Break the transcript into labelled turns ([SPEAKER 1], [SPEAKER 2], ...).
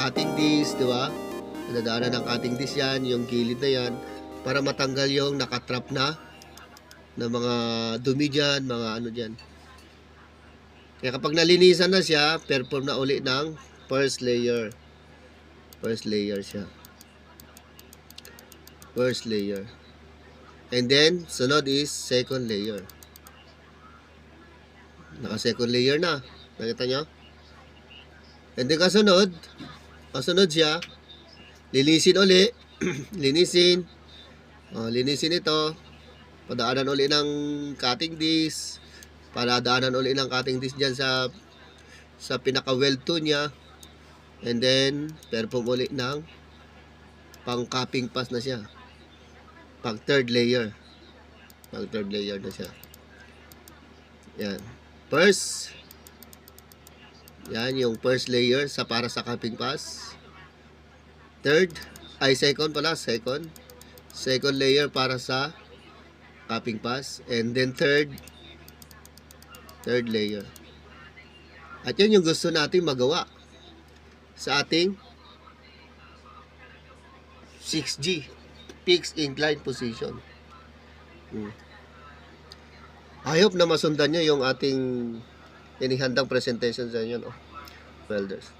[SPEAKER 1] cutting disc, di ba? Nadaanan ng cutting disc yan, yung gilid na yan, para matanggal yung nakatrap na mga dumi dyan, mga ano dyan. Kaya kapag nalinisan na siya, perform na uli ng first layer. First layer siya. First layer. And then, sunod is second layer. Naka-second layer na. Nakita nyo? And then, kasunod siya, linisin uli. Linisin. Linisin ito. Padaanan uli ng cutting disc. Padaanan uli ng cutting disc dyan sa pinaka-weld to niya. And then, perform uli ng pang-capping pass na siya. Pag third layer. Pag third layer na siya. Yan. First. Yan yung first layer para sa capping pass. Second pala. Second layer para sa capping pass. And then third layer. At yan yung gusto natin magawa sa ating 6G fixed incline position. I hope na masundan nyo yung ating inihandang presentation sa inyo, no? Welders.